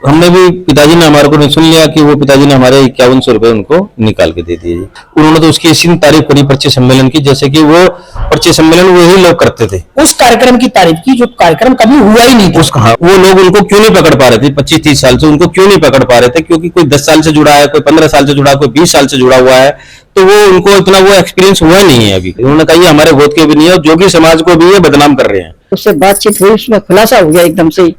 हमने भी पिताजी ने हमारे को सुन लिया कि वो पिताजी ने हमारे 5100 रुपए उनको निकाल के दे दिए जी। उन्होंने तो उसकी इसी तारीफ करी पर्चे सम्मेलन की, जैसे कि वो पर्चे सम्मेलन वही लोग करते थे। उस कार्यक्रम की तारीफ की जो कार्यक्रम कभी हुआ ही नहीं था। हाँ, वो लोग उनको क्यों नहीं पकड़ पा रहे थे 25-30 साल से, उनको क्यों नहीं पकड़ पा रहे थे? क्योंकि कोई 10 साल से जुड़ा है, कोई 15 साल से जुड़ा है, कोई 20 साल से जुड़ा हुआ है, तो वो उनको इतना वो एक्सपीरियंस हुआ नहीं है अभी। उन्होंने कहा ये हमारे गोद के भी नहीं है, और जोगी समाज को भी ये बदनाम कर रहे हैं। उससे बातचीत हुई, उसमें खुलासा हो गया एकदम से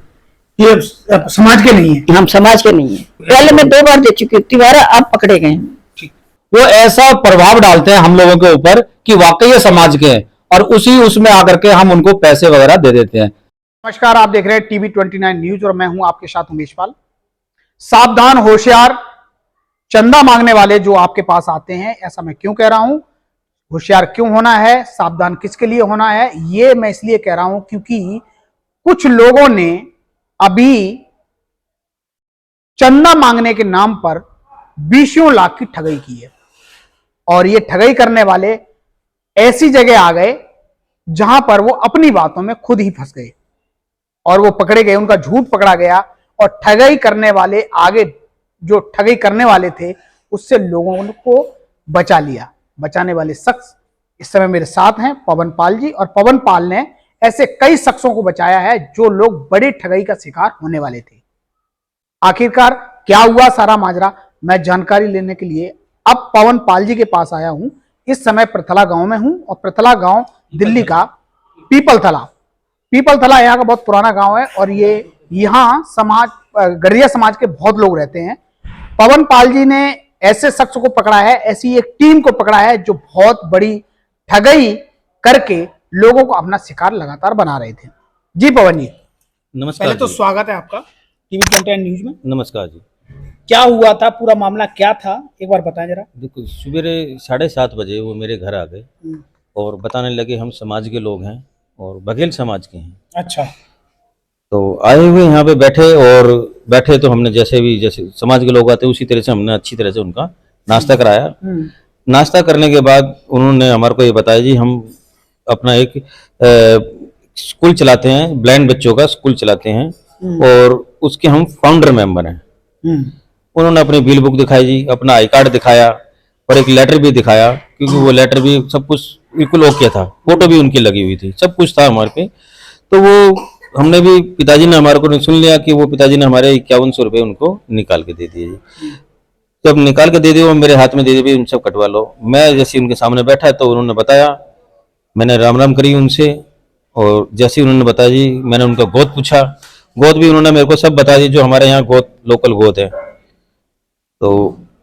ये समाज के नहीं है, हम समाज के नहीं है। पहले मैं 2 बार दे चुकी हूँ, तिवारा आप पकड़े गए हैं। वो ऐसा प्रभाव डालते हैं हम लोगों के ऊपर कि वाकई ये समाज के हैं, और उसमें आकर के हम उनको पैसे वगैरह दे देते हैं। नमस्कार, आप देख रहे हैं टीवी 29 न्यूज और मैं हूं आपके साथ उमेश पाल। सावधान, होशियार, चंदा मांगने वाले जो आपके पास आते हैं। ऐसा मैं क्यों कह रहा हूं, होशियार क्यों होना है, सावधान किसके लिए होना है, ये मैं इसलिए कह रहा हूं क्योंकि कुछ लोगों ने अभी चंदा मांगने के नाम पर 20 लाख की ठगी की है। और ये ठगी करने वाले ऐसी जगह आ गए जहां पर वो अपनी बातों में खुद ही फंस गए और वो पकड़े गए, उनका झूठ पकड़ा गया। और ठगी करने वाले आगे, जो ठगी करने वाले थे, उससे लोगों को बचा लिया। बचाने वाले शख्स इस समय मेरे साथ हैं, पवन पाल जी। और पवन पाल ने ऐसे कई शख्सों को बचाया है जो लोग बड़े ठगी का शिकार होने वाले थे। आखिरकार क्या हुआ सारा माजरा, मैं जानकारी लेने के लिए अब पवन पाल जी के पास आया हूं। इस समय प्रथला गांव में हूं, और प्रथला गांव दिल्ली का पीपलथला यहाँ का बहुत पुराना गांव है, और ये यहाँ समाज, गढ़िया समाज के बहुत लोग रहते हैं। पवन पाल जी ने ऐसे शख्स को पकड़ा है, ऐसी एक टीम को पकड़ा है जो बहुत बड़ी ठगी करके लोगों को अपना शिकार लगातार बना रहे थे। जी पवन जी, नमस्कार। पहले तो स्वागत है आपका टीवी 29 न्यूज में। नमस्कार जी। क्या हुआ था, पूरा मामला क्या था, एक बार बताएं जरा। देखो, सवेरे 7:30 बजे वो मेरे घर आ गए और बताने लगे हम समाज के लोग हैं और बघेल समाज के हैं। अच्छा। तो आए हुए यहाँ पे बैठे तो हमने जैसे समाज के लोग आते उसी तरह से हमने अच्छी तरह से उनका नाश्ता कराया। नाश्ता करने के बाद उन्होंने हमारे को ये बताया जी हम अपना एक स्कूल चलाते हैं, ब्लाइंड बच्चों का स्कूल चलाते हैं, और उसके हम फाउंडर मेंबर हैं। उन्होंने अपनी बिल बुक दिखाई जी, अपना आई कार्ड दिखाया, और एक लेटर भी दिखाया, क्योंकि वो लेटर भी सब कुछ बिल्कुल ओके था, फोटो भी उनकी लगी हुई थी, सब कुछ था हमारे पे। तो वो हमने भी, पिताजी ने हमारे को सुन लिया कि वो पिताजी ने हमारे 5100 रुपए उनको निकाल के दे दिए जी। जब निकाल के दे दिए, वो मेरे हाथ में दे दिए, भी उन सब कटवा लो। मैं जैसे उनके सामने बैठा तो उन्होंने बताया, मैंने राम राम करी उनसे, और जैसे उन्होंने बताया जी, मैंने उनका गोद पूछा, गोद भी उन्होंने मेरे को सब बता दी जो हमारे यहाँ गोद लोकल गोद है। तो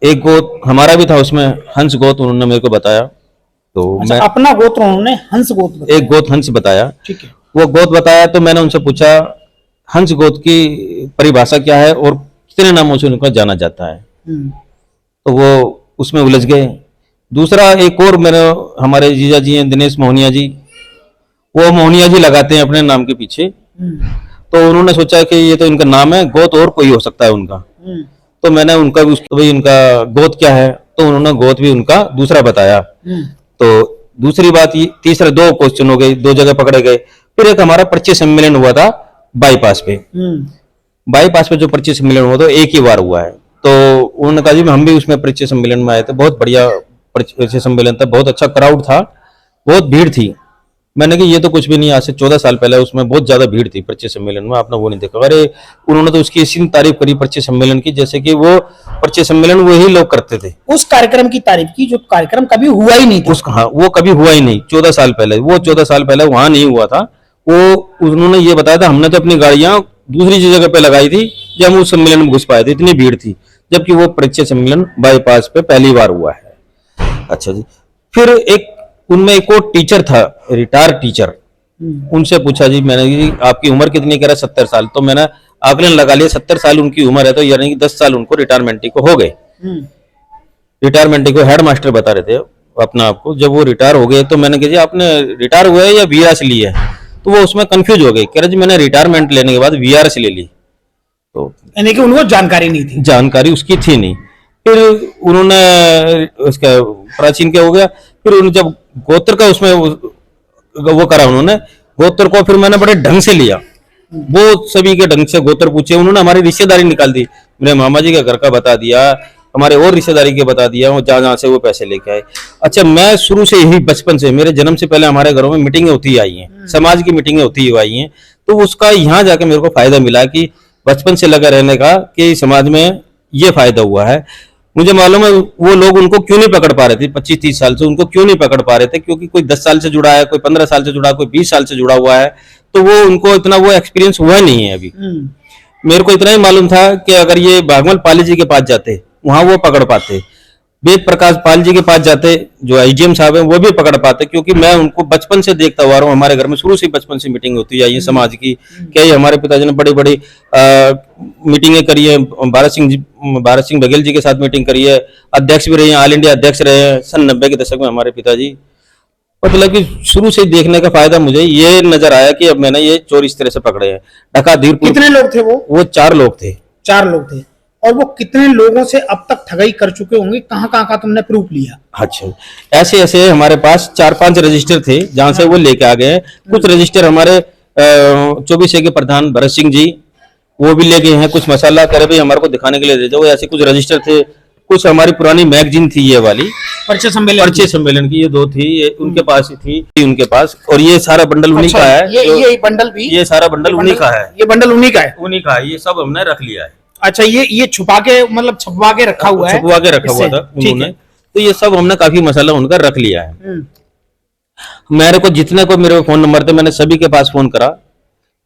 एक गोद हमारा भी था, उसमें हंस गोद उन्होंने मेरे को बताया। तो अच्छा, मैं अपना गोत्र उन्होंने हंस गोत्र बताया। एक गोद हंस बताया, ठीक है। वो गोद बताया तो मैंने उनसे पूछा हंस गोद की परिभाषा क्या है और कितने नामों से उनको जाना जाता है। तो वो उसमें उलझ गए। दूसरा एक और मेरे हमारे जीजा जी हैं, दिनेश मोहनिया जी, वो मोहनिया जी लगाते हैं अपने नाम के पीछे। तो उन्होंने सोचा कि ये तो इनका नाम है, गोद और कोई हो सकता है उनका। तो मैंने उनका भी भाई इनका गोद क्या है, तो उन्होंने गोद भी उनका दूसरा बताया। तो दूसरी बात, तीसरा 2 क्वेश्चन हो गए, 2 जगह पकड़े गए। फिर एक हमारा परिचय सम्मेलन हुआ था बाईपास पे। बाईपास पे जो परिचय सम्मेलन हुआ था एक ही बार हुआ है। तो उन्होंने कहा जी हम भी उसमें परिचय सम्मेलन में आए थे, बहुत बढ़िया परिचय सम्मेलन था, बहुत अच्छा क्राउड था, बहुत भीड़ थी। मैंने कहा ये तो कुछ भी नहीं, आज से 14 साल पहले उसमें बहुत ज्यादा भीड़ थी परिचय सम्मेलन में, आपने वो नहीं देखा। अरे उन्होंने तो उसकी इसी तारीफ करी परिचय सम्मेलन की, जैसे कि वो परिचय सम्मेलन वही लोग करते थे। उस कार्यक्रम की तारीफ की जो कार्यक्रम कभी हुआ ही नहीं था। हाँ, वो कभी हुआ ही नहीं। 14 साल पहले, वो 14 साल पहले वहां नहीं हुआ था। वो उन्होंने ये बताया था, हमने तो अपनी गाड़ियां दूसरी जगह पे लगाई थी जब हम उस सम्मेलन में घुस पाए थे, इतनी भीड़ थी, जबकि वो परिचय सम्मेलन बाईपास पे पहली बार हुआ है। अच्छा जी। फिर उनमें एक और टीचर था, रिटायर्ड टीचर, उनसे पूछा जी मैंने जी आपकी उम्र कितनी, कह रहा 70 साल। तो मैंने आकलन लगा लिया, 70 साल उनकी उम्र है, तो यानी कि 10 साल उनको रिटायरमेंट को हो गए। रिटायरमेंट को हेड मास्टर बता रहे थे अपना आपको। जब वो रिटायर हो गए तो मैंने कहा जी आपने रिटायर हुए या वीआरएस ली है, तो वो उसमें कंफ्यूज हो गए, कह रहे जी मैंने रिटायरमेंट लेने के बाद वीआरएस ले ली। तो यानी कि उनको जानकारी नहीं थी, जानकारी उसकी थी नहीं। फिर उन्होंने उसका प्राचीन क्या हो गया, फिर उन्होंने जब गोत्र का उसमें वो करा उन्होंने गोत्र को, फिर मैंने बड़े ढंग से लिया, वो सभी के ढंग से गोत्र पूछे, उन्होंने हमारी रिश्तेदारी निकाल दी, मेरे मामा जी के घर का बता दिया, हमारे और रिश्तेदारी के बता दिया, जहाँ जहाँ से वो पैसे लेके आए। अच्छा, मैं शुरू से यही बचपन से, मेरे जन्म से पहले हमारे घरों में मीटिंगें होती आई हैं, समाज की मीटिंगें होती हुई आई हैं, तो उसका यहाँ जाके मेरे को फायदा मिला कि बचपन से लगा रहने का, कि समाज में ये फायदा हुआ है। मुझे मालूम है वो लोग उनको क्यों नहीं पकड़ पा रहे थे 25-30 साल से, उनको क्यों नहीं पकड़ पा रहे थे, क्योंकि कोई 10 साल से जुड़ा है, कोई 15 साल से जुड़ा है, कोई 20 साल से जुड़ा हुआ है, तो वो उनको इतना वो एक्सपीरियंस हुआ नहीं है अभी। मेरे को इतना ही मालूम था कि अगर ये भागवल पाली जी के पास जाते, वहां वो पकड़ पाते, वेद प्रकाश पाल जी के पास जाते, जो आईजीएम साहब हैं, वो भी पकड़ पाते, क्योंकि मैं उनको बचपन से देखता हुआ रहा हूँ। हमारे घर में शुरू से बचपन से मीटिंग होती आई है समाज की। क्या ये हमारे पिताजी ने बड़ी बड़ी मीटिंगें करी है, भारत सिंह बघेल जी के साथ मीटिंग करी है, अध्यक्ष भी रहे हैं, ऑल इंडिया अध्यक्ष रहे हैं सन 90 के दशक में हमारे पिताजी। मतलब कि शुरू से देखने का फायदा मुझे ये नजर आया कि अब मैंने ये चोर इस तरह से पकड़े हैं। ढका धीरपुर। कितने लोग थे वो? 4 लोग थे। 4 लोग थे। और वो कितने लोगों से अब तक ठगाई कर चुके होंगे? कहाँ कहाँ का तुमने प्रूफ लिया? अच्छा, ऐसे ऐसे हमारे पास 4-5 रजिस्टर थे जहां से वो लेके आ गए हैं। कुछ रजिस्टर हमारे 24A के प्रधान भरत सिंह जी वो भी ले गए हैं, कुछ मसाला करे भाई हमारे को दिखाने के लिए दे दो, ऐसे कुछ रजिस्टर थे। कुछ हमारी पुरानी मैगजीन थी, ये वाली परिचय सम्मेलन की, ये 2 थी, ये उनके पास ही थी उनके पास। और ये सारा बंडल उन्हीं का है। ये बंडल भी, ये सारा बंडल उन्हीं का है। ये बंडल उन्हीं का है? उन्हीं का है, ये सब हमने रख लिया है। अच्छा, ये छुपा के मतलब छुपवा के रखा हुआ है? छुपवा के रखा हुआ था उन्होंने, तो ये सब हमने काफी मसाला उनका रख लिया है। मेरे को जितने को मेरे फोन नंबर थे मैंने सभी के पास फोन करा,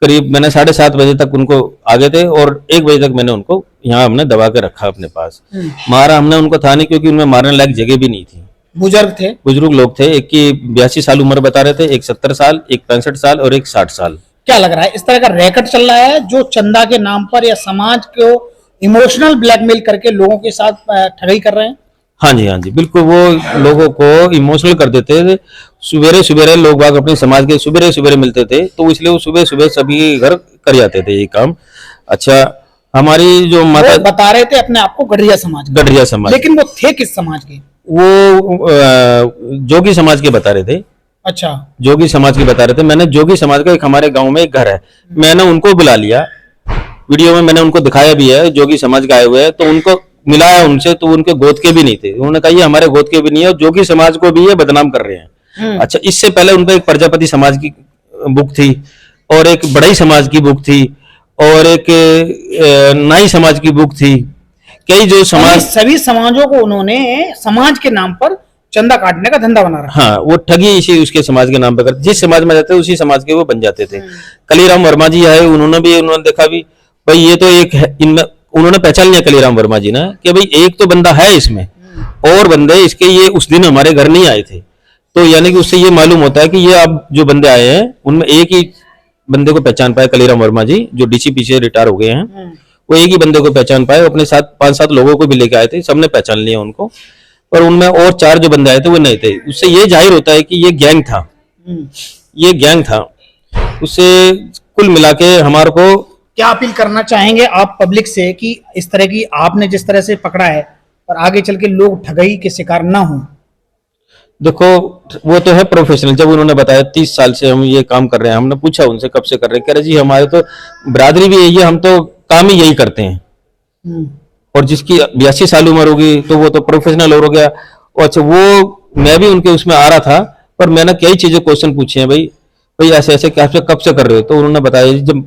करीब मैंने 7:30 बजे तक उनको आगे थे और 1 बजे तक मैंने उनको यहाँ हमने दबा के रखा अपने पास। मारा हमने उनको था नहीं, क्योंकि उनमें मारने लायक जगह भी नहीं थी। बुजुर्ग लोग थे, एक की 82 साल उम्र बता रहे थे, एक 70 साल, एक 65 साल और एक 60 साल। क्या लग रहा है, इस तरह का रैकेट चल रहा है जो चंदा के नाम पर या समाज को इमोशनल ब्लैकमेल करके लोगों के साथ ठगी कर रहे हैं? हाँ जी बिल्कुल, वो लोगों को इमोशनल कर देते थे। सुबेरे सुबेरे लोग बाग अपने समाज के सुबेरे सुबेरे मिलते थे, तो इसलिए वो सुबह सुबह सभी घर कर जाते थे ये काम। अच्छा, हमारी जो माता बता रहे थे अपने आप को गढ़िया समाज, लेकिन वो थे किस समाज के? वो जोगी समाज के बता रहे थे। अच्छा, जोगी समाज के बता रहे थे। मैंने जोगी समाज का एक हमारे गांव में एक घर है, मैंने उनको बुला लिया, वीडियो में मैंने उनको दिखाया भी है, जोगी समाज के आए हुए हैं, तो उनको मिलाया उनसे, तो उनके गोद के भी नहीं थे। उन्होंने कहा ये हमारे गोद के भी नहीं है, और जोगी समाज को भी ये बदनाम कर रहे हैं। अच्छा, इससे पहले उनका एक प्रजापति समाज की बुक थी, और एक बड़ई समाज की बुक थी, और एक नाई समाज की बुक थी। कई जो समाज, सभी समाजों को उन्होंने समाज के नाम पर चंदा काटने का धंधा बना रहा। हाँ, वो ठगी इसी उसके समाज के नाम पे करते, जिस समाज में जाते उसी समाज के वो बन जाते थे। कलीराम वर्मा जी आए, उन्होंने देखा भी भाई ये तो एक है, इनमें उन्होंने पहचान लिया कलीराम वर्मा जी ने कि भाई एक तो बंदा है इसमें, और बंदे इसके ये उस दिन हमारे घर नहीं आए थे, तो यानी कि उससे ये मालूम होता है कि ये अब जो बंदे आए हैं उनमें एक ही बंदे को पहचान पाए, कलीराम वर्मा जी जो डीसीपी से रिटायर हो गए हैं, वो एक ही बंदे को पहचान पाए। अपने साथ 5-7 लोगों को भी लेके आए थे, सबने पहचान लिया उनको, पर उनमें और 4 जो बंदे आए थे वो नहीं थे। उससे ये जाहिर होता है कि ये गैंग था। उससे कुल मिला के हमारे को क्या अपील करना चाहेंगे आप पब्लिक से कि इस तरह की आपने जिस तरह से पकड़ा है और आगे चल के लोग ठगी के शिकार ना हो? देखो, वो तो है प्रोफेशनल। जब उन्होंने बताया 30 साल से हम ये काम कर रहे हैं, हमने पूछा उनसे कब से कर रहे हैं, कह रहे जी हमारे तो बिरादरी भी यही है, हम तो काम ही यही करते हैं। और जिसकी 82 साल उम्र होगी तो वो तो प्रोफेशनल हो गया। अच्छा, वो मैं भी उनके उसमें आ रहा था, पर मैंने कई चीजें क्वेश्चन पूछे हैं, भाई ऐसे ऐसे कब से कर रहे हो? तो उन्होंने बताया, जब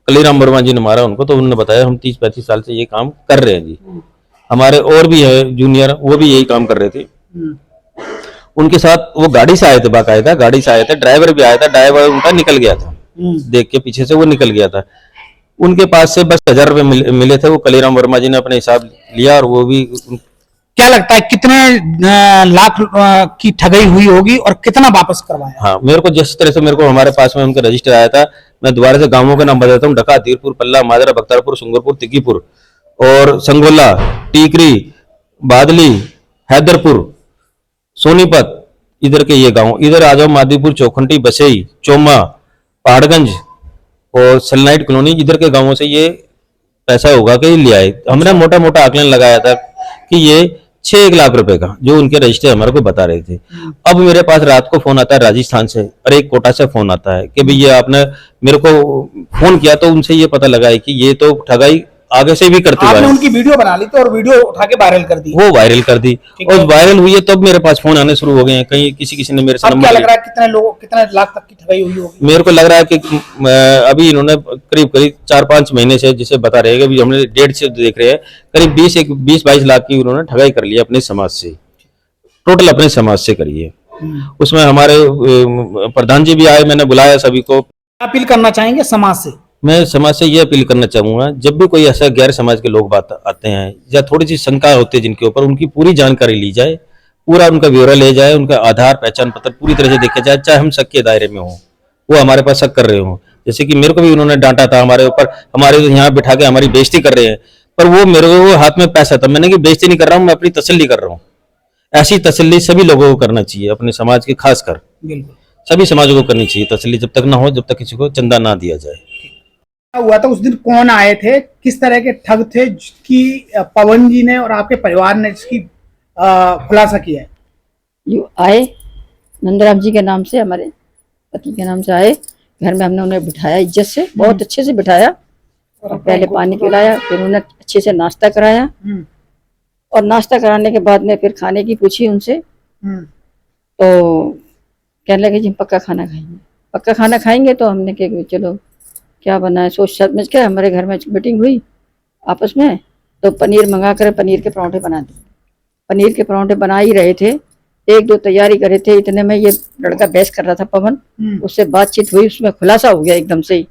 कलीराम वर्मा जी ने मारा उनको, तो उन्होंने बताया हम 30-35 साल से ये काम कर रहे हैं जी। हमारे और भी है जूनियर, वो भी यही काम कर रहे थे। उनके साथ वो गाड़ी से आए थे, बाकायदा गाड़ी से आए थे, ड्राइवर भी आया था, ड्राइवर उनका निकल गया था, देख के पीछे से वो निकल गया था। उनके पास से बस 1000 रुपए मिले थे, वो कलीराम वर्मा जी ने अपने हिसाब लिया, और वो भी। क्या लगता है कितने लाख की ठगी हुई होगी और कितना वापस करवाया? हाँ, मेरे को जिस तरह से मेरे को हमारे पास में उनका रजिस्टर आया था, मैं दोबारा से गांवों के नाम बताता हूँ। ढका, धीरपुर, पल्ला, माजरा, बख्तारपुर, सुंगरपुर, तिकीपुर और संगोला, टीकरी, बादली, हैदरपुर, सोनीपत, इधर के ये गांव, इधर आ जाओ, मादीपुर, चौखंटी, बसई, चोमा, पहाड़गंज और सलनाइट कॉलोनी, इधर के गांवों से ये पैसा होगा कि ले आए। हमने मोटा मोटा आकलन लगाया था कि ये 1 लाख रुपए का, जो उनके रजिस्टर हमारे को बता रहे थे। अब मेरे पास रात को फोन आता है राजस्थान से और एक कोटा से फोन आता है कि भैया आपने मेरे को फोन किया, तो उनसे ये पता लगा है कि ये तो ठगाई आगे से भी करते हुए आपने आए। उनकी वीडियो बना ली तो और वीडियो उठा के वायरल कर दी। वो वायरल कर दी ठीक और है। वायरल हुई है तब मेरे पास फोन आने शुरू हो गए हैं। कहीं किसी ने मेरे से अब क्या नंबर लग लिया। रहा है कितने लोगों कितने लाख तक की ठगाई हुई होगी? मेरे को लग रहा है कि अभी इन्होंने करीब करीब 4-5 महीने से, जिसे बता रहे हैं कि अभी हमने डेट से देख रहे हैं, करीब 20-22 लाख की उन्होंने ठगाई कर ली अपने समाज से, टोटल अपने समाज से करी है। उसमें हमारे प्रधान जी भी आए, मैंने बुलाया सभी को। अपील करना चाहेंगे समाज से? मैं समाज से ये अपील करना चाहूंगा, जब भी कोई ऐसा गैर समाज के लोग बात आते हैं या थोड़ी सी शंका होती है जिनके ऊपर, उनकी पूरी जानकारी ली जाए, पूरा उनका ब्यौरा ले जाए, उनका आधार पहचान पत्र पूरी तरह से देखा जाए, चाहे हम शक के दायरे में हो, वो हमारे पास शक कर रहे हो। जैसे कि मेरे को भी उन्होंने डांटा था हमारे ऊपर, हमारे यहाँ बिठा के हमारी बेइज्जती कर रहे हैं, पर वो मेरे को हाथ में पैसा था, मैंने कि बेइज्जती नहीं कर रहा हूँ, मैं अपनी तसल्ली कर रहा हूँ। ऐसी तसल्ली सभी लोगों को करना चाहिए, अपने समाज के खासकर बिल्कुल। सभी समाजों को करनी चाहिए तसल्ली, जब तक ना हो, जब तक किसी को चंदा ना दिया जाए। क्या हुआ था उस दिन? कौन आए थे? किस तरह के ठग थे जिसकी पवन जी ने और आपके परिवार ने जिसकी खुलासा किया है? जो आए नंदराम जी के नाम से, हमारे पति के नाम से आए, घर में हमने उन्हें बिठाया, इज्जत से, बहुत अच्छे से बिठाया, और पहले पानी पिलाया, फिर उन्हें अच्छे से नाश्ता कराया, और नाश्ता कराने के बाद में फिर खाने की पूछी उनसे, तो कहने लगे जी हम पक्का खाना खाएंगे। पक्का खाना खाएंगे तो हमने कहा चलो क्या बनाए, सोच समझ के हमारे घर में मीटिंग हुई आपस में, तो पनीर मंगा कर पनीर के पराठे बना दिए। पनीर के पराठे बना ही रहे थे, 1-2 तैयारी करे थे, इतने में ये लड़का बहस कर रहा था पवन, उससे बातचीत हुई, उसमें खुलासा हो गया एकदम से ही,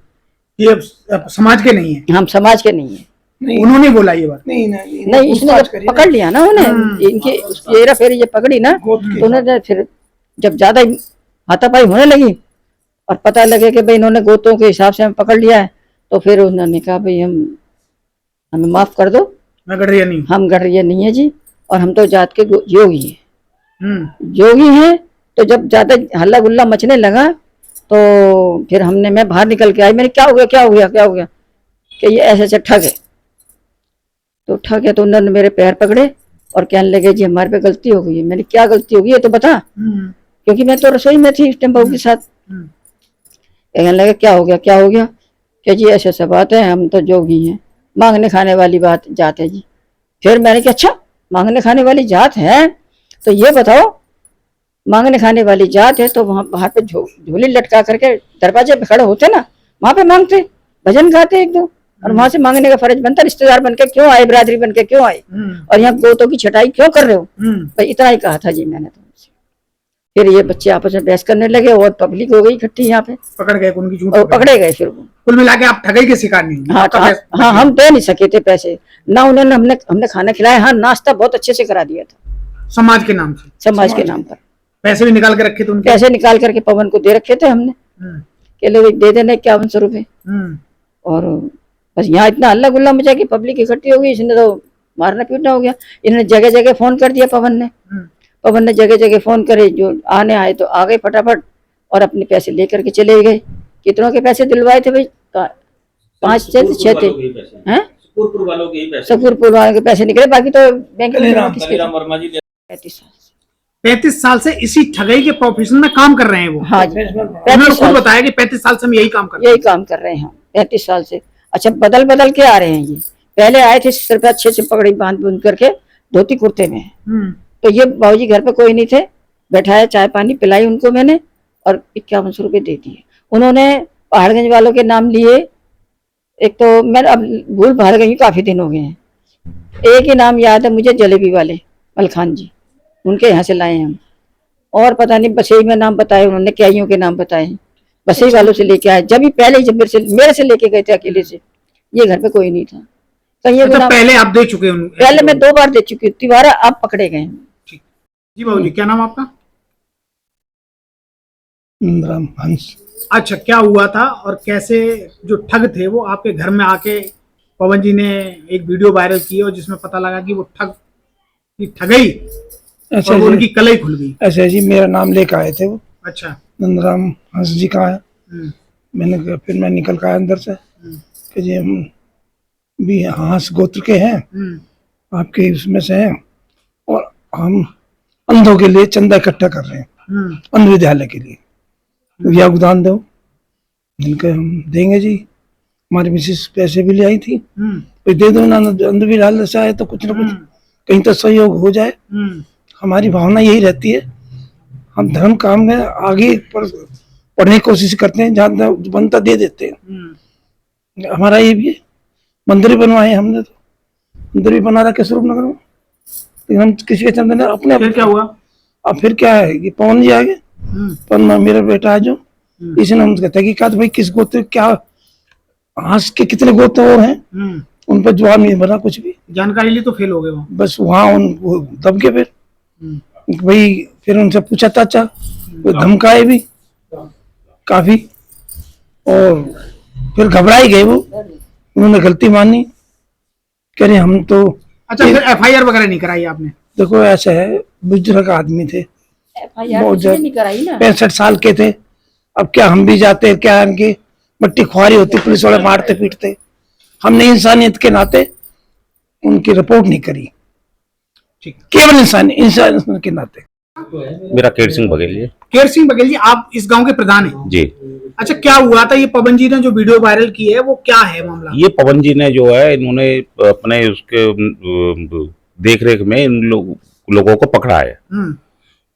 ये अब समाज के नहीं है? हम समाज के नहीं है। उन्होंने बोला ये बात? नहीं, इसने जब पकड़ लिया ना उन्हें, इनके हेरा फेरी जब पकड़ी ना, तो उन्होंने फिर जब ज्यादा हाथापाई होने लगी और पता लगे कि भाई इन्होंने गोतों के हिसाब से हमें पकड़ लिया है, तो फिर उन्होंने कहा भाई हमें माफ कर दो, मैं गठरिया नहीं हूं। हम गठरिया नहीं है जी, और हम तो जात के योगी हैं। योगी हैं, तो जब ज्यादा हल्ला गुल्ला मचने लगा तो फिर मैं बाहर निकल के आई, मैंने क्या हो गया क्या हो गया क्या हो गया, कि ये ऐसे ऐसे ठग है। तो ठग है तो उन्होंने मेरे पैर पकड़े और कहने लगे जी हमारे पे गलती हो गई है। मैंने क्या गलती होगी ये तो बता, क्योंकि मैं तो रसोई में थी इस टाइम बहू के साथ। कहने लगे क्या हो गया क्या हो गया, कि जी ऐसे ऐसा बात है, हम तो जोगी हैं, मांगने खाने वाली बात जात है जी। फिर मैंने कहा अच्छा मांगने खाने वाली जात है, तो ये बताओ मांगने खाने वाली जात है तो वहां बाहर पे झोली लटका करके दरवाजे पे खड़े होते ना, वहां पे मांगते, भजन गाते एक दो, और वहां से मांगने का फर्ज बनता, रिश्तेदार बनके क्यों आए, बिरादरी बनके क्यों आए, और यहाँ गोतों की छटाई क्यों कर रहे हो, भाई इतना ही कहा था जी मैंने तो। फिर ये बच्चे आपस में बहस करने लगे और पब्लिक हो गई इकट्ठी यहाँ पे, पकड़ गए उनकी झूठ, और पकड़े गए फिर वो। कुल मिला के आप ठगाई के शिकार नहीं? हाँ, हम दे नहीं सके थे पैसे ना, उन्होंने हमने खाना खिलाया, हाँ नाश्ता बहुत अच्छे से करा दिया था समाज के नाम से। समाज के नाम पर पैसे भी निकाल के रखे थे उनके? पैसे निकाल करके पवन को दे रखे थे हमने, के लो दे देने 5100 रुपए। और बस यहाँ इतना हल्ला गुल्ला मचा कि पब्लिक इकट्ठी हो गई, इसने तो मारना पीटना हो गया। इन्होंने जगह जगह फोन कर दिया, पवन ने जगह जगह फोन करे, जो आने आए तो आ गए फटाफट और अपने पैसे लेकर के चले गए। कितनों के पैसे दिलवाए थे भाई? 5 थे 6 थे, हैं सकूरपुर वालों के पैसे निकले, बाकी तो बैंक में 35 साल से इसी ठगाई के प्रोफेशन में काम कर रहे हैं वो? हाँ जी, उन्होंने खुद बताया कि 35 साल से हम यही काम कर रहे हैं 35 साल से। अच्छा बदल बदल के आ रहे हैं ये, पहले आए थे सिर्फ अच्छे से पगड़ी बांध करके धोती कुर्ते में, तो ये बाबूजी घर पे कोई नहीं थे, बैठाया चाय पानी पिलाई उनको मैंने और 5100 रुपये दे दिए। उन्होंने पहाड़गंज वालों के नाम लिए, एक तो मैं अब भूल भाल गई, काफी दिन हो गए हैं, एक ही नाम याद है मुझे, जलेबी वाले मलखान जी, उनके यहाँ से लाए हम, और पता नहीं बसई में नाम बताए उन्होंने, क्याइयों के नाम बताए, बसई वालों से लेके आए। जब भी पहले जब मेरे से लेके गए थे अकेले से, ये घर पे कोई नहीं था। कहीं तो पहले आप दे चुके हैं? पहले मैं 2 बार दे चुकी हूँ, तिवारा आप पकड़े गए। जी बाबूजी क्या नाम आपका? नंदराम हंस। अच्छा, क्या हुआ था और कैसे जो ठग थे वो आपके घर में आके पवन जी ने एक वीडियो वायरल की और जिसमें पता लगा कि वो ठगई अच्छा और उनकी कलई खुल गई? अच्छा जी, मेरा नाम लेकर आए थे वो। अच्छा। नंदराम हंस जी कहाँ है? मैंने कहा, फिर मैं निकल कर आया अंदर से कि जी हम भी हंस गोत्र के हैं, आपके उसमें से हैं, और हम अंधों के लिए चंदा इकट्ठा कर रहे हैं, अंध विद्यालय के लिए, योगदान दो। इनके हम देंगे जी। हमारी मिसेस पैसे भी ले आई थी, कोई दे दो ना, अंध विद्यालय से आए तो कुछ ना कुछ कहीं तो सहयोग हो जाए। हमारी भावना यही रहती है, हम धर्म काम में आगे पढ़ने की कोशिश करते हैं, जहाँ बनता दे देते हैं। हमारा ये भी है, मंदिर भी बनवाए हमने, तो मंदिर भी बना रहा है स्वरूपनगर में, लेकिन हम किसी के चंदन अपने। फिर क्या हुआ? अब फिर क्या है कि पवन जी आगे, पवन मेरा बेटा है जो, इसने हम कहते हैं कि भाई किस गोत्र क्या हास के कितने गोत्र और हैं, उन पर जवाब नहीं बना कुछ भी। जानकारी ली तो फेल हो गए वो। बस वहाँ वो दब गए। फिर भाई फिर उनसे पूछा चाचा, वो धमकाए भी काफी, और फिर घबराई गए वो, उन्होंने गलती मानी, कह रहे हम तो। अच्छा, फिर एफआईआर वगैरह नहीं कराई आपने? देखो ऐसा है, बुजुर्ग आदमी थे, बहुत FIR नहीं कराई ना। 65 साल के थे। अब क्या हम भी जाते, क्या इनकी मट्टी खुआरी होती, पुलिस वाले मारते पीटते, हमने इंसानियत के नाते उनकी रिपोर्ट नहीं करी, केवल इंसान के नाते। मेरा केर सिंह बघेल जी। केर सिंह बघेल जी, आप इस गांव के प्रधान हैं जी। अच्छा, क्या हुआ था? ये पवन जी ने जो वीडियो वायरल की है वो क्या है मामला? ये पवन जी ने जो है, इन्होंने अपने उसके देख रेख में इन लोगों को पकड़ा है।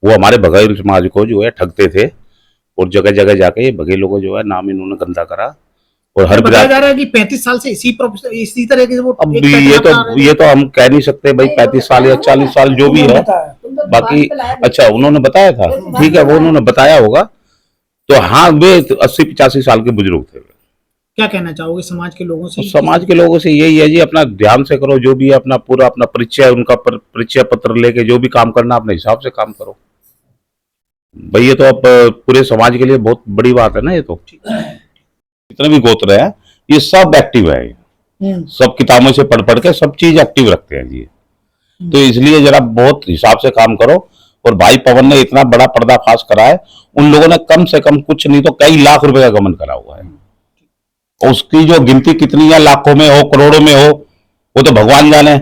वो हमारे बघेल समाज को जो है ठगते थे, और जगह जगह जाके ये बघेलों को जो है नाम इन्होंने गंदा करा। और हर बताया जा रहा है कि 35 साल से इसी तरह के वो अब ये तो हम कह नहीं सकते भाई 35 साल या 40 साल जो भी है, बाकी अच्छा उन्होंने बताया था, ठीक है, वो उन्होंने बताया होगा। तो हाँ, वे 80-85 साल के बुजुर्ग थे। क्या कहना चाहोगे समाज के लोगों से? समाज के लोगों से यही है जी, अपना ध्यान से करो, जो भी है अपना पूरा अपना परिचय, उनका परिचय पत्र लेके जो भी काम करना अपने हिसाब से काम करो भाई। ये तो अब पूरे समाज के लिए बहुत बड़ी बात है ना। ये तो जितने भी गोत्र है ये सब एक्टिव है, सब किताबों से पढ़ पढ़ के सब चीज एक्टिव रखते हैं जी। तो इसलिए जरा बहुत हिसाब से काम करो। और भाई पवन ने इतना बड़ा पर्दाफाश करा है, उन लोगों ने कम से कम कुछ नहीं तो कई लाख रुपए का गमन करा हुआ है। उसकी जो गिनती कितनी है, लाखों में हो करोड़ों में हो, वो तो भगवान जाने।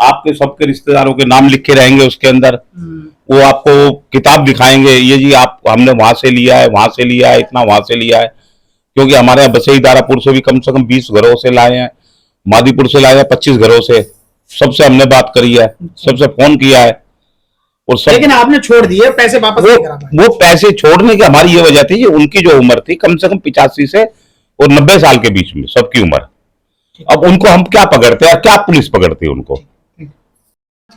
आपके सबके रिश्तेदारों के नाम लिखे रहेंगे उसके अंदर, वो आपको किताब दिखाएंगे, ये जी आप हमने वहां से लिया है, वहां से लिया है, इतना वहां से लिया है। क्योंकि हमारे यहाँ बसई दारापुर से भी कम 20 घरों से लाए हैं, मादीपुर से लाए हैं 25 घरों से, सबसे हमने बात करी है, सबसे फोन किया है। और सब, लेकिन आपने छोड़ दिए पैसे वापस नहीं करा पाए। वो पैसे छोड़ने की हमारी ये वजह थी, उनकी जो उम्र थी कम से कम 85 से और 90 साल के बीच में सबकी उम्र। अब उनको हम क्या पकड़ते हैं, क्या पुलिस पकड़ती है उनको?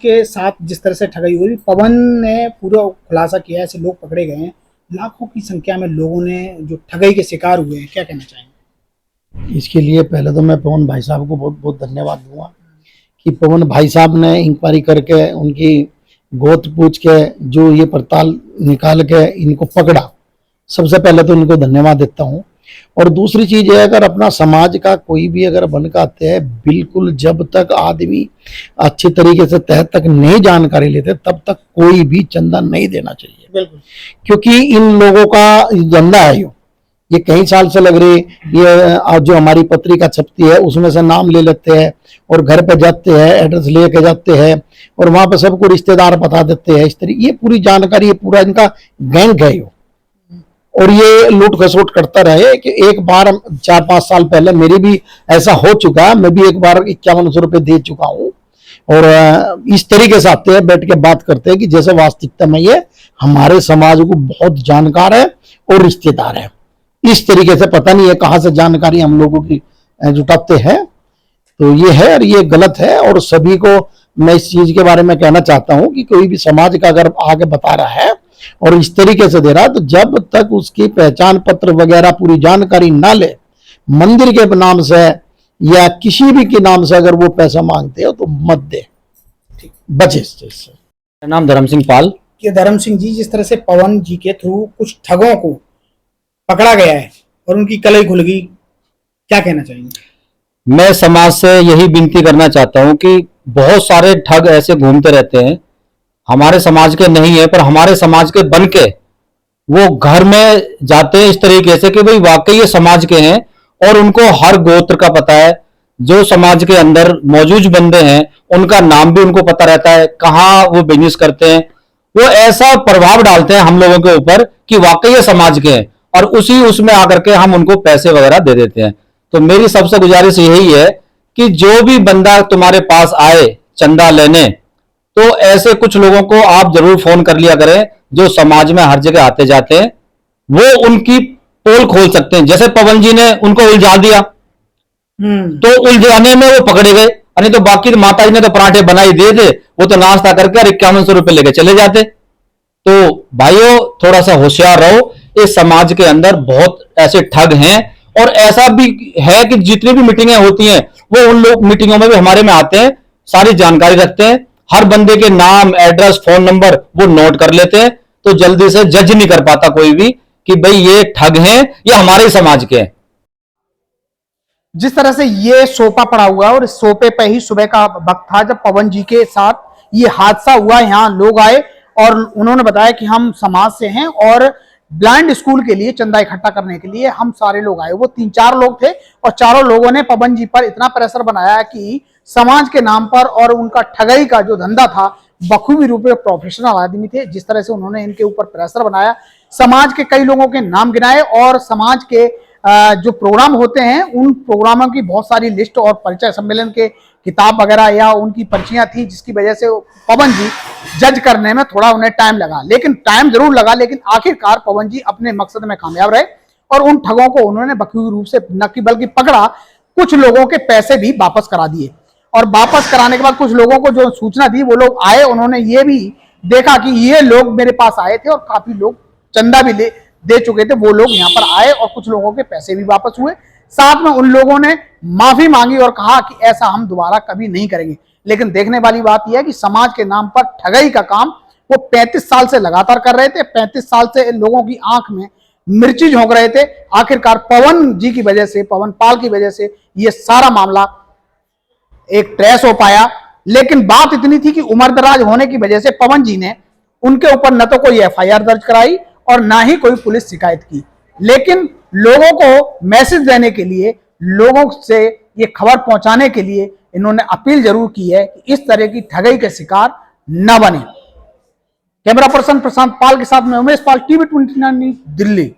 के साथ जिस तरह से ठगी हुई, पवन ने पूरा खुलासा किया, ऐसे लोग पकड़े गए हैं, लाखों की संख्या में लोगों ने जो ठगी के शिकार हुए हैं, क्या कहना चाहेंगे? इसके लिए पहले तो मैं पवन भाई साहब को बहुत बहुत धन्यवाद दूंगा कि पवन भाई साहब ने इंक्वायरी करके उनकी गोत्र पूछ के जो ये पड़ताल निकाल के इनको पकड़ा, सबसे पहले तो इनको धन्यवाद देता हूँ। और दूसरी चीज है, अगर अपना समाज का कोई भी अगर बन के आते हैं, बिल्कुल जब तक आदमी अच्छे तरीके से तह तक नहीं जानकारी लेते तब तक कोई भी चंदा नहीं देना चाहिए। बिल्कुल, क्योंकि इन लोगों का धंधा है, ये कई साल से लग रही, ये जो हमारी पत्रिका छपती है उसमें से नाम ले लेते हैं और घर पे जाते हैं, एड्रेस लेके जाते हैं और वहां पे सबको रिश्तेदार बता देते हैं। इस तरीके ये पूरी जानकारी, ये पूरा इनका गैंग है यो। और ये लूट खसोट करता रहे कि एक बार 4-5 साल पहले मेरी भी ऐसा हो चुका है, मैं भी एक बार 5100 रुपये दे चुका हूँ। और इस तरीके से आते हैं, बैठ के बात करते हैं कि जैसे वास्तविकता में ये हमारे समाज को बहुत जानकार है और रिश्तेदार है। इस तरीके से पता नहीं है कहाँ से जानकारी हम लोगों की जुटाते हैं। तो ये है और ये गलत है। और सभी को मैं इस चीज के बारे में कहना चाहता हूँ कि कोई भी समाज का अगर आगे बता रहा है और इस तरीके से दे रहा है, तो जब तक उसकी पहचान पत्र वगैरह पूरी जानकारी ना ले, मंदिर के नाम से या किसी भी के नाम से अगर वो पैसा मांगते हो तो मत दे, बचे इस चीज से। मेरा नाम धर्म सिंह पाल। कि धर्म सिंह जी, जिस तरह से पवन जी के थ्रू कुछ ठगों को पकड़ा गया है और उनकी कलई खुल गई, क्या कहना चाहेंगे? मैं समाज से यही विनती करना चाहता हूं कि बहुत सारे ठग ऐसे घूमते रहते हैं, हमारे समाज के नहीं है पर हमारे समाज के बन के वो घर में जाते हैं इस तरीके से कि भाई वाकई ये समाज के हैं और उनको हर गोत्र का पता है, जो समाज के अंदर मौजूद बंदे हैं उनका नाम भी उनको पता रहता है, कहाँ वो बिजनेस करते हैं। वो ऐसा प्रभाव डालते हैं हम लोगों के ऊपर कि वाकई ये समाज के हैं, और उसमें आकर के हम उनको पैसे वगैरह दे देते हैं। तो मेरी सबसे गुजारिश यही है कि जो भी बंदा तुम्हारे पास आए चंदा लेने, तो ऐसे कुछ लोगों को आप जरूर फोन कर लिया करें जो समाज में हर जगह आते जाते हैं। वो उनकी पोल खोल सकते हैं। जैसे पवन जी ने उनको उलझा दिया, तो उलझाने में वो पकड़े गए, नहीं तो बाकी माता जी ने तो पराठे बना ही दिए थे, वो तो नाश्ता करके 5100 रुपए लेके चले जाते। तो भाइयों थोड़ा सा होशियार रहो, इस समाज के अंदर बहुत ऐसे ठग हैं। और ऐसा भी है कि जितनी भी मीटिंगें होती हैं वो उन लोग मीटिंगों में भी हमारे में आते हैं, सारी जानकारी रखते हैं, हर बंदे के नाम, एड्रेस, फोन नंबर वो नोट कर लेते हैं। तो जल्दी से जज नहीं कर पाता कोई भी कि भाई ये ठग हैं या हमारे समाज के हैं। जिस तरह से ये सोफा पड़ा हुआ है और इस सोफे पे ही सुबह का वक्त था जब पवन जी के साथ ये हादसा हुआ। यहाँ लोग आए और उन्होंने बताया कि हम समाज से हैं और ब्लाइंड स्कूल के लिए चंदा इकट्ठा करने के लिए हम सारे लोग आए। वो 3-4 लोग थे और चारों लोगों ने पवन जी पर इतना प्रेशर बनाया कि समाज के नाम पर, और उनका ठगाई का जो धंधा था, बखूबी रूप में प्रोफेशनल आदमी थे। जिस तरह से उन्होंने इनके ऊपर प्रेशर बनाया, समाज के कई लोगों के नाम गिनाए और समाज के जो प्रोग्राम होते हैं उन प्रोग्रामों की बहुत सारी लिस्ट और परिचय सम्मेलन के किताब वगैरह या उनकी पर्चियां थी, जिसकी वजह से पवन जी जज करने में थोड़ा उन्हें टाइम लगा। लेकिन टाइम जरूर लगा, लेकिन आखिरकार पवन जी अपने मकसद में कामयाब रहे और उन ठगों को उन्होंने बखूबी रूप से न कि बल्कि पकड़ा, कुछ लोगों के पैसे भी वापस करा दिए। और वापस कराने के बाद कुछ लोगों को जो सूचना दी, वो लोग आए, उन्होंने ये भी देखा कि ये लोग मेरे पास आए थे और काफी लोग चंदा भी दे चुके थे। वो लोग यहाँ पर आए और कुछ लोगों के पैसे भी वापस हुए। साथ में उन लोगों ने माफी मांगी और कहा कि ऐसा हम दोबारा कभी नहीं करेंगे। लेकिन देखने वाली बात यह है कि समाज के नाम पर ठगाई का काम वो 35 साल से लगातार कर रहे थे। 35 साल से इन लोगों की आंख में मिर्ची झोंक रहे थे। आखिरकार पवन जी की वजह से, पवन पाल की वजह से ये सारा मामला एक ट्रेस हो पाया। लेकिन बात इतनी थी कि उम्रदराज होने की वजह से पवन जी ने उनके ऊपर न तो कोई FIR दर्ज कराई और ना ही कोई पुलिस शिकायत की। लेकिन लोगों को मैसेज देने के लिए, लोगों से ये खबर पहुंचाने के लिए इन्होंने अपील जरूर की है कि इस तरह की ठगाई के शिकार न बने। कैमरा पर्सन प्रशांत पाल के साथ में उमेश पाल, TV 29 न्यूज़, दिल्ली।